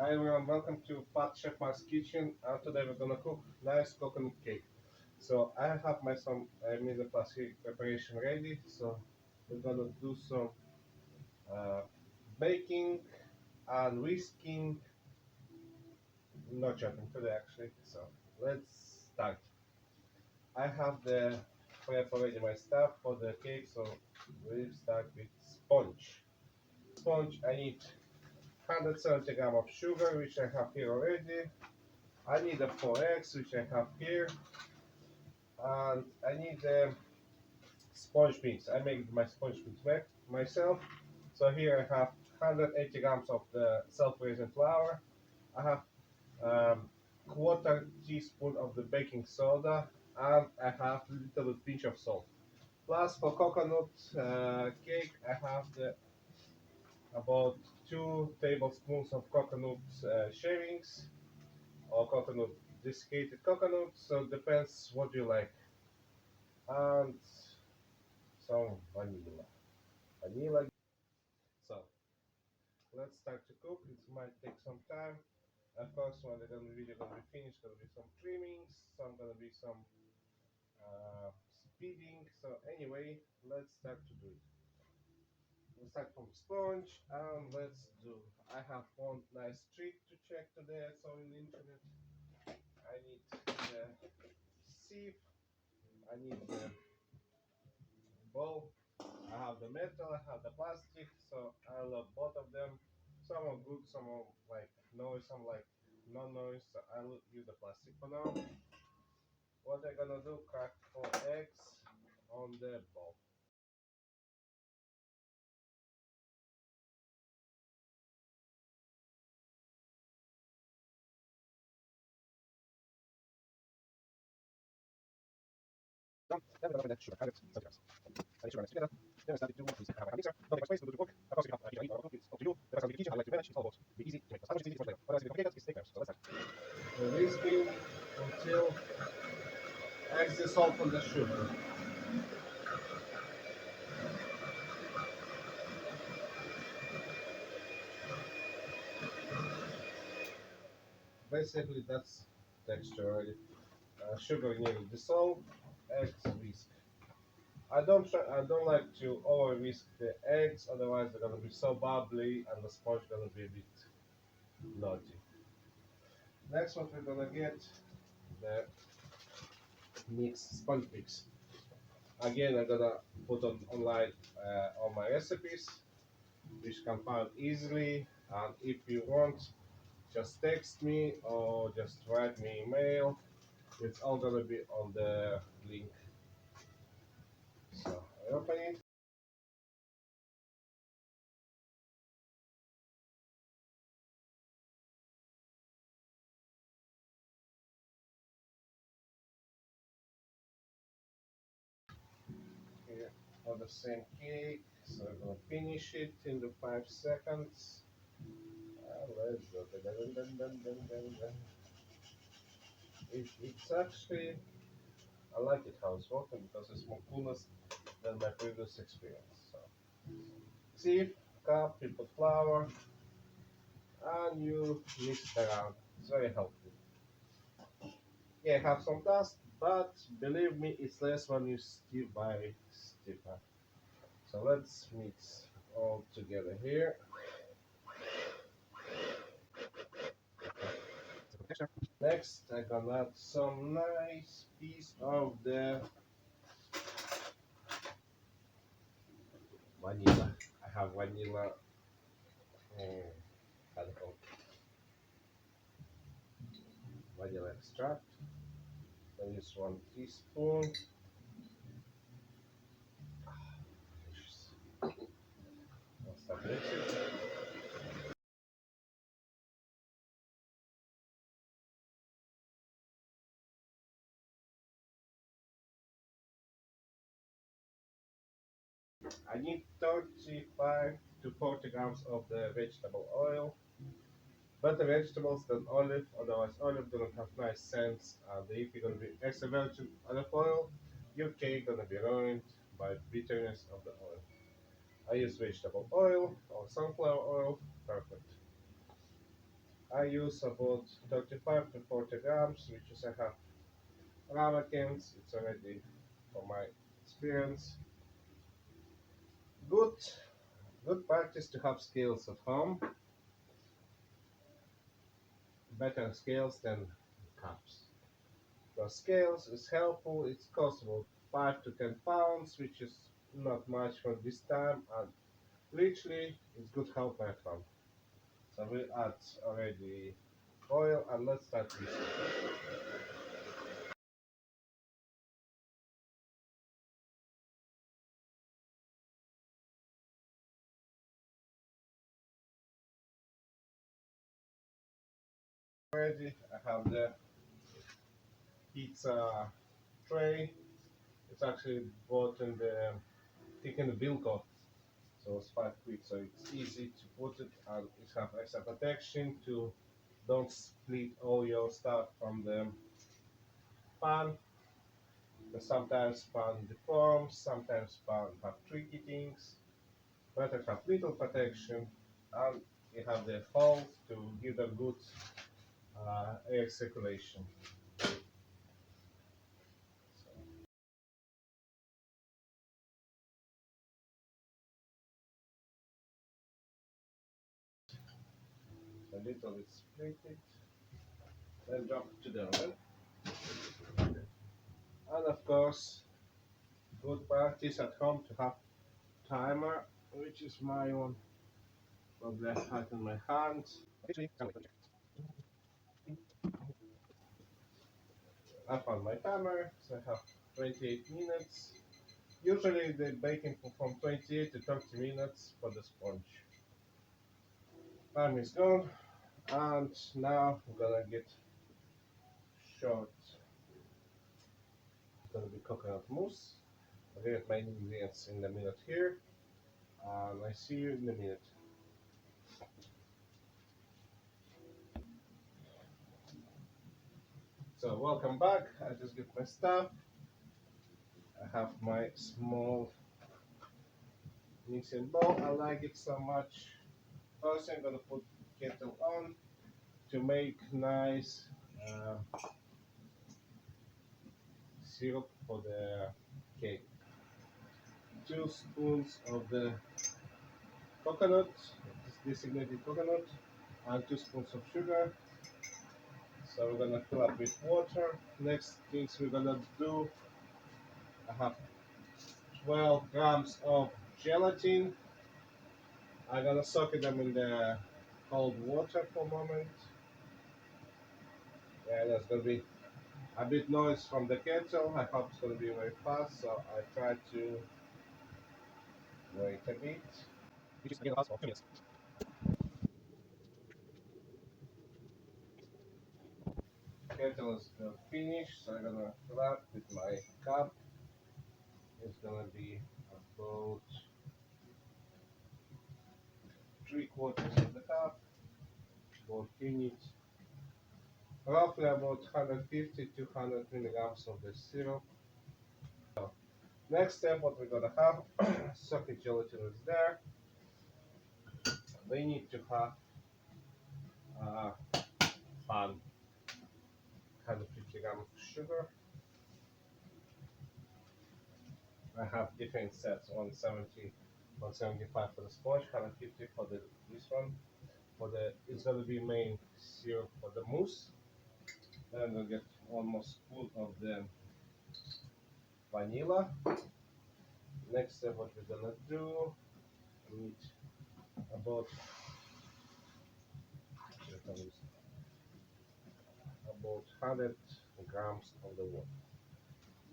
Hi everyone, welcome to Pat Chef Mark's kitchen. And today we're gonna cook nice coconut cake. So I have my some made the plastic preparation ready. So we're gonna do some uh, baking and whisking, not chopping today actually. So let's start. I have the prep already my stuff for the cake. So we'll start with sponge. Sponge. I need 170 gram of sugar, which I have here already. I need the 4 eggs, which I have here, and I need the sponge mix. I make my sponge mix myself. So here I have 180 grams of the self-raising flour. I have quarter teaspoon of the baking soda, and I have a little pinch of salt. Plus for coconut cake, I have about 2 tablespoons of coconut shavings or coconut desiccated coconut. So it depends what you like. And some vanilla. So let's start to cook. It might take some time. Of course, when the video gonna be finished, gonna be some trimmings, some gonna be some speeding. So anyway, let's start to do it. We'll start from sponge and let's do. I have one nice trick to check today I saw on the internet. I need the sieve. I need the bowl. I have the metal, I have the plastic, so I love both of them. Some are good, some are like noise, some like non-noise, so I'll use the plastic for now. What I'm gonna do, crack 4 eggs on the bowl. Done. Then we're gonna put the sugar, 170 grams. And sugar mixed together. Then we start to do this. I have a mixer. Don't take much space to do the work. Of course, if you have either or cook, it's up to you. The rest of the kitchen, I like to manage. It's all about be easy to make. As much as easy, it's much better. Otherwise, if you complicate it, it's take time. So let's start. Whisking until eggs dissolve from the sugar. Basically, that's texture already. Sugar nearly dissolved, eggs whisk. I don't like to over whisk the eggs, otherwise they're gonna be so bubbly and the sponge gonna be a bit naughty. Next what we're gonna get the sponge mix. Again I'm gonna put on online all my recipes which you can find easily, and if you want just text me or just write me email. It's all gonna be on the link. So I open it. Here for the same cake. So I'm gonna finish it in the 5 seconds. Let's go. Dun, dun, dun, dun, dun, dun. It's actually I like it how it's working because it's more coolest than my previous experience. So sieve, cup, you put flour, and you mix it around. It's very helpful. Yeah, have some dust, but believe me, it's less when you stir by stiffer. So let's mix all together here. Next, I'm gonna add some nice piece of the vanilla. I have vanilla, how do you call it? Vanilla extract. I use 1 teaspoon. I'll start mixing. I need 35 to 40 grams of the vegetable oil. Better vegetables than olive, otherwise olive don't have nice scents. And if you're gonna be extra virgin olive oil, your cake gonna be ruined by bitterness of the oil. I use vegetable oil or sunflower oil, perfect. I use about 35 to 40 grams, which is I have ramekins. It's already, from my experience, good. Good practice to have scales at home. Better scales than cups. The scales is helpful. It costs about 5 to 10 pounds, which is not much for this time, and literally it's good help at home. So we add already oil, and let's start this. Already, I have the pizza tray. It's actually bought in the thicken Bilko, so it's quite quick. So it's easy to put it, and it has extra protection to don't split all your stuff from the pan. Because sometimes pan deforms, sometimes pan have tricky things. Better have little protection, and you have the hole to give a good air circulation. So a little bit split it, then drop it to the oven. And of course, good practice at home to have timer, which is my one. Probably I have in my hand. I found my timer, so I have 28 minutes. Usually the baking from 28 to 30 minutes for the sponge. Time is gone, and now I'm gonna get short. It's gonna be coconut mousse. I'll get my ingredients in a minute here, and I see you in a minute. So welcome back. I just get my stuff. I have my small mixing bowl. I like it so much. First, I'm gonna put kettle on to make nice syrup for the cake. 2 spoons of the coconut, designated coconut, and 2 spoons of sugar. So we're gonna fill up with water. Next things we're gonna do, I have 12 grams of gelatin. I'm gonna soak them in the cold water for a moment. Yeah, there's gonna be a bit noise from the kettle. I hope it's gonna be very fast, so I try to wait a bit. Which is again also 2 minutes. Kettle is finished, so I'm gonna fill up with my cup. It's gonna be about 3/4 of the cup. We'll finish roughly about 150 to 200 milligrams of the syrup. So next step, what we're gonna have, socket gelatin is there. We need to have uh, 150 grams of sugar. I have different sets, 170, 175 for the sponge, 150 for the this one. For the it's gonna be main syrup for the mousse. Then we'll get almost full of the vanilla. Next step, what we're gonna do, we need about about 100 grams of the water.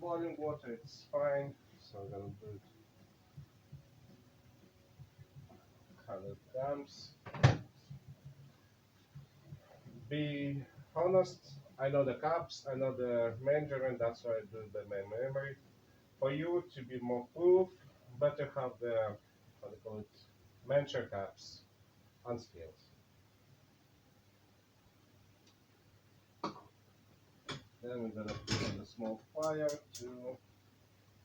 Boiling water, it's fine. So I'm gonna do it 100 grams. Be honest, I know the cups, I know the measurement, that's why I do the memory. For you to be more proof, better have the, how do you call it, measure cups and scales. Then we're gonna put on the small fire to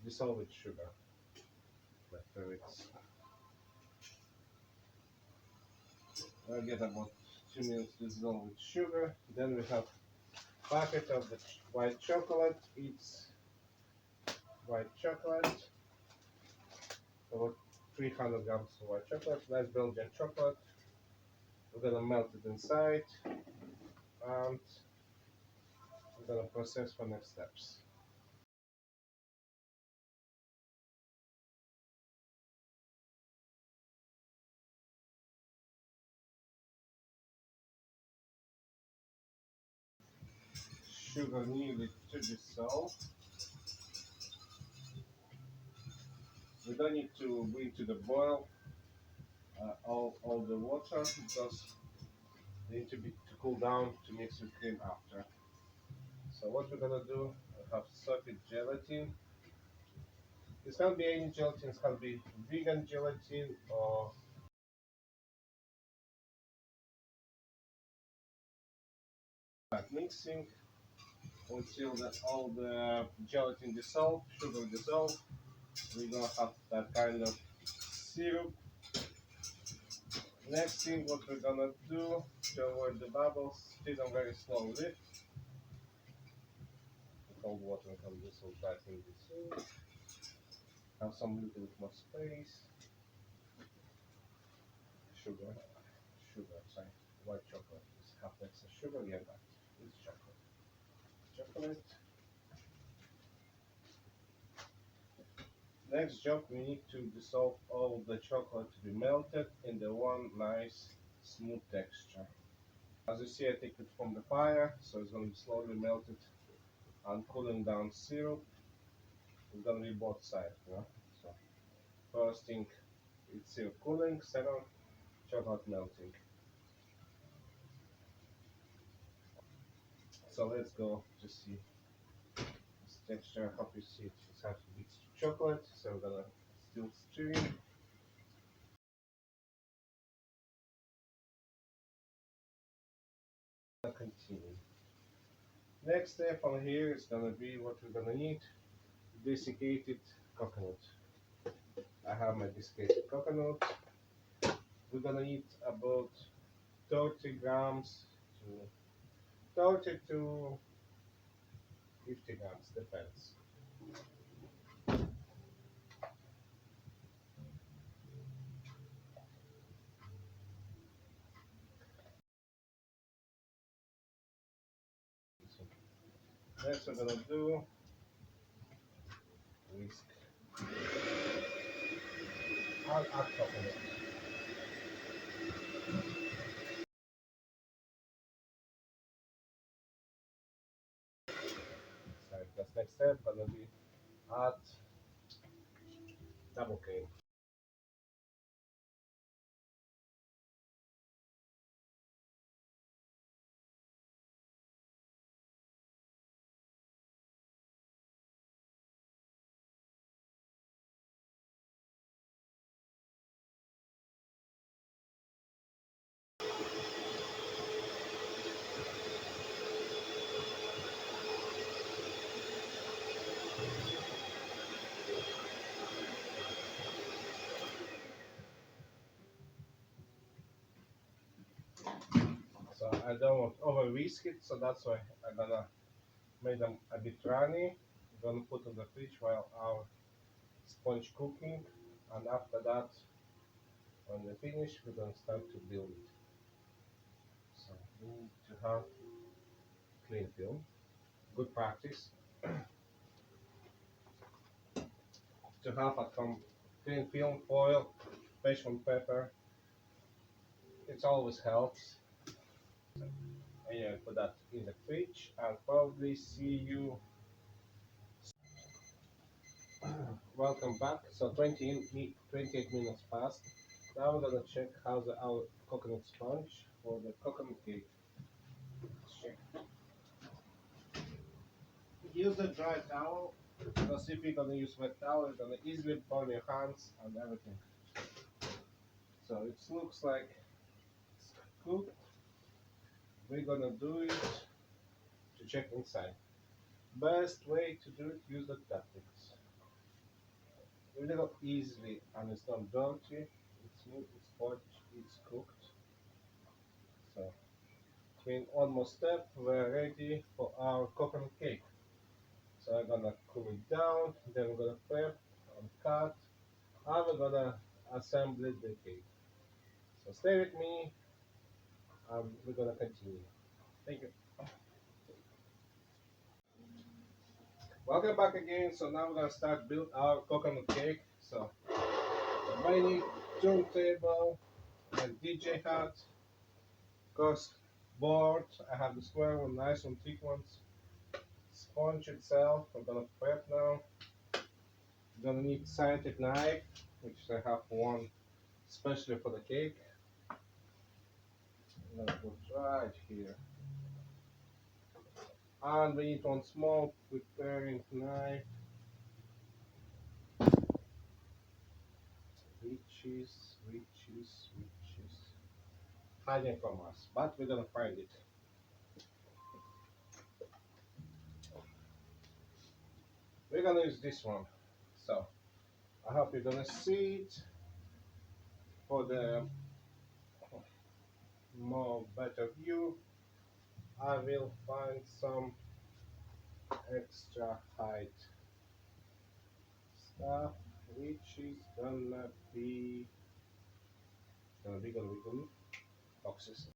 dissolve with sugar. After it's, I'll get about 2 minutes dissolve with sugar. Then we have packet of the white chocolate. It's white chocolate, about 300 grams of white chocolate, nice Belgian chocolate. We're gonna melt it inside and we're gonna process for next steps. Sugar nearly to dissolve. We don't need to bring to the boil all the water because they need to be to cool down to mix with cream after. So what we're gonna do, we have soaked gelatin. This can be any gelatin, it can be vegan gelatin or like mixing until all the gelatin dissolve, sugar dissolve. We're gonna have that kind of syrup. Next thing what we're gonna do to avoid the bubbles, stir them very slowly. The cold water can dissolve right in the syrup. Have some little bit more space. Sugar, sorry, white chocolate is half extra sugar, yeah, but it's chocolate. Chocolate. Next job, we need to dissolve all the chocolate to be melted in the one nice smooth texture. As you see, I take it from the fire, so it's going to be slowly melted and cooling down syrup. It's going to be both sides, you know. So first thing, it's syrup cooling. Second, chocolate melting. So let's go to see this texture. Hope you see it. It's has to be chocolate. So we're gonna still stirring. Continue. Next step on here is gonna be what we're gonna need: desiccated coconut. I have my desiccated coconut. We're gonna need about 30 grams to 30 to 50 grams, depends. So next we're gonna do whisk. I'll add coconut. So that's next step. Gonna be add double cream. So I don't want over whisk it, so that's why I'm gonna make them a bit runny. We're gonna put in the fridge while our sponge cooking, and after that, when they finish, we're gonna start to build it. So we need to have clean film. Good practice to have a clean film, foil, passion pepper. It always helps. And yeah, put that in the fridge. I'll probably see you. Welcome back. So 28 minutes passed. Now we're gonna check how's our coconut sponge for the coconut cake. Let's check. Use a dry towel because if you're gonna use wet towel, you're gonna easily burn your hands and everything. So it looks like it's cooked. We're gonna do it to check inside. Best way to do it, use the tactics. A little easily and it's not dirty. It's smooth, it's sponge, it's cooked. So In one more step, we're ready for our coconut cake. So I'm gonna cool it down, then we're gonna prep and cut, and we're gonna assemble the cake. So stay with me, and we're gonna continue. Thank you. Welcome back again. So now we're gonna start build our coconut cake. So I need turntable and DJ hat, course board. I have the square one, nice one, thick ones. Sponge itself. I'm gonna prep now. Gonna need scientific knife, which I have one especially for the cake. I'm gonna put right here. And we need one small preparing knife, which is hiding from us, but we're gonna find it. We're gonna use this one. So I hope you're gonna see it for the more better view. I will find some extra height stuff, which is gonna be boxes.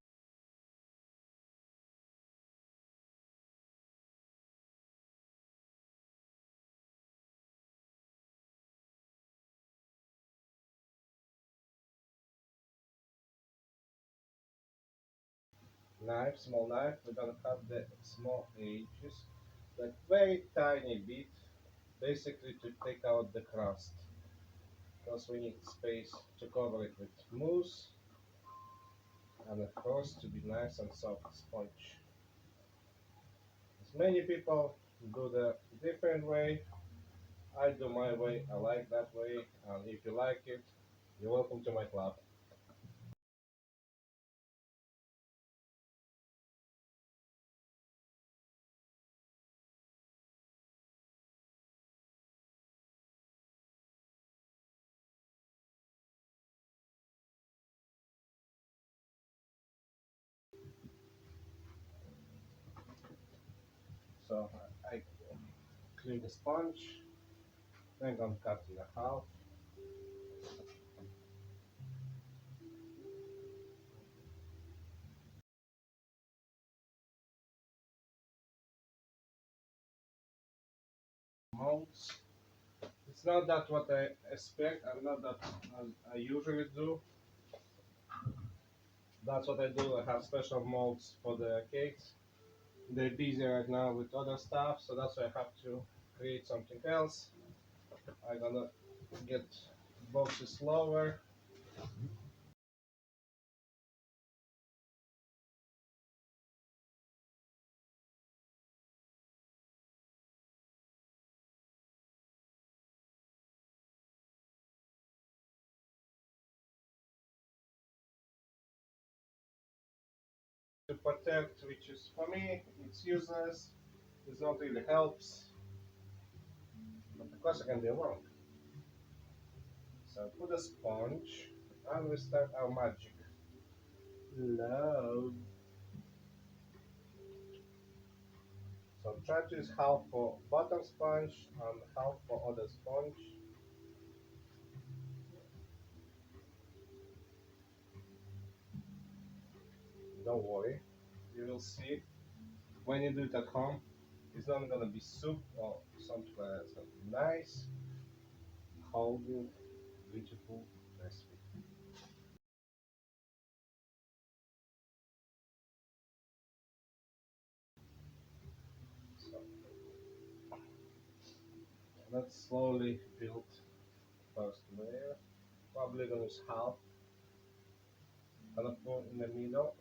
Knife, small knife. We're gonna cut the small edges, like very tiny bit, basically to take out the crust, because we need space to cover it with mousse, and of course to be nice and soft sponge. As many people do the different way, I do my way. I like that way, and if you like it, you're welcome to my club. So I clean the sponge, then I'm gonna cut in half. Molds. It's not that what I expect, and not that I usually do. That's what I do. I have special molds for the cakes. They're busy right now with other stuff, so that's why I have to create something else. I'm gonna get boxes lower. To protect, which is for me, it's useless. It not really helps, but of course I can be wrong. So put a sponge, and we start our magic. Love. So try to use half for bottom sponge and half for other sponge. Don't worry, you will see when you do it at home. It's not gonna be soup or something like that. It's gonna be nice, holding, beautiful recipe. So let's slowly build first layer. Probably gonna use half. Gonna put in the middle.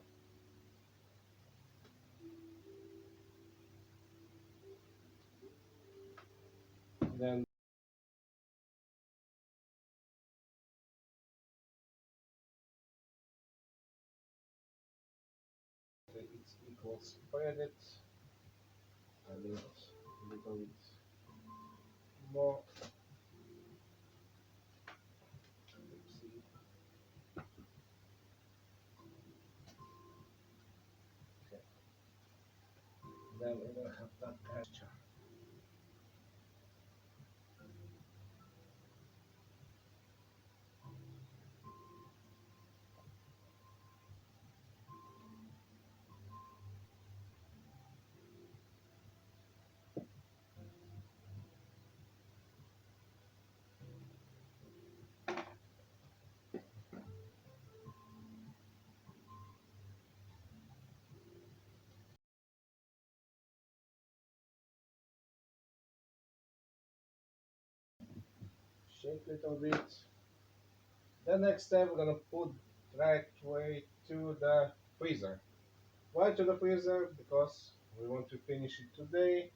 Then it's equal spread it a little bit more. Then we're gonna have that texture. Shake a little bit. The next step we're gonna put right way to the freezer. Why to the freezer? Because we want to finish it today.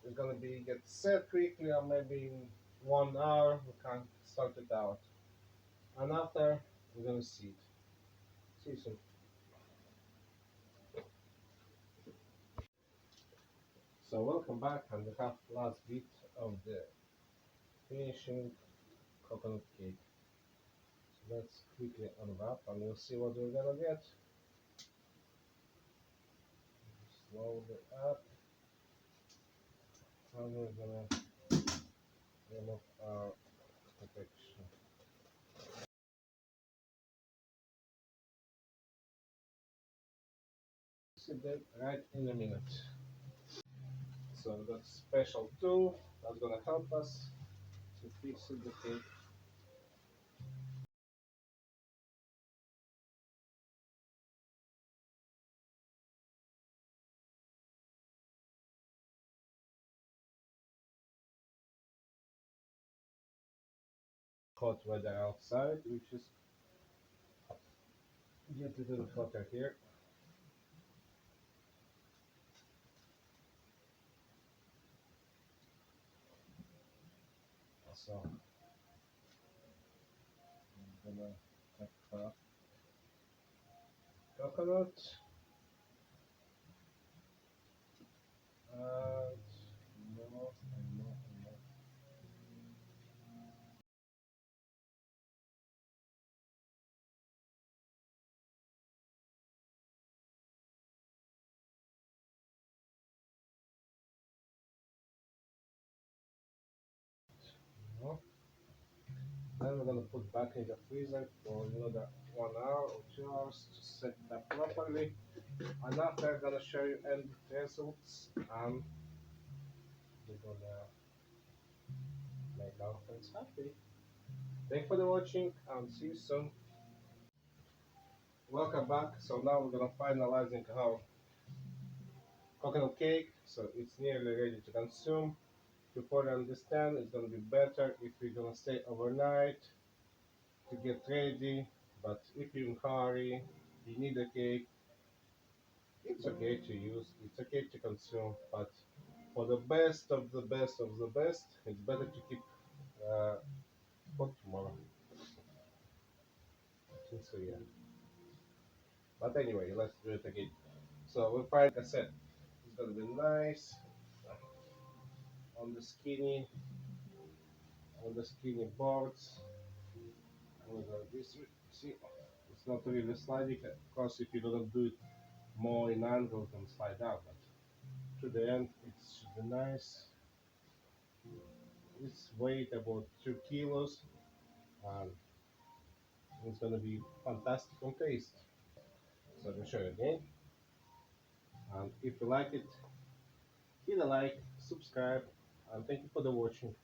It's gonna be get set quickly, or maybe in 1 hour we can start it out. And after we're gonna see it. See you soon. So welcome back, and we have last bit of the finishing coconut cake. So let's quickly unwrap and we'll see what we're gonna get. Slowly up, and we're gonna remove our protection. See that right in a minute. So we've got special tool that's gonna help us to fix the cake. Hot weather outside, which is get a little hotter here. So I'm gonna take the coconut and more and more and more. More. Then we're gonna put back in the freezer for another 1 hour or 2 hours to set that properly. And after I'm gonna show you end results and we're gonna make our friends happy. Thank you for the watching and see you soon. Welcome back. So now we're gonna finalizing our coconut cake. So it's nearly ready to consume. To further understand, it's gonna be better if we're gonna stay overnight to get ready. But if you're in a hurry, you need a cake, it's okay to use, it's okay to consume, but for the best of the best of the best, it's better to keep uh, for tomorrow. I think so, yeah. But anyway, let's do it again. So we'll find, like I said, it's gonna be nice on the skinny, on the skinny boards. And this, see, it's not really sliding. Of course, if you don't do it more in angle, it can slide out. But to the end, it should be nice. It's weight about 2 kilos, and it's gonna be fantastic on taste. So I'll show you again. And if you like it, hit a like, subscribe, and thank you for the watching.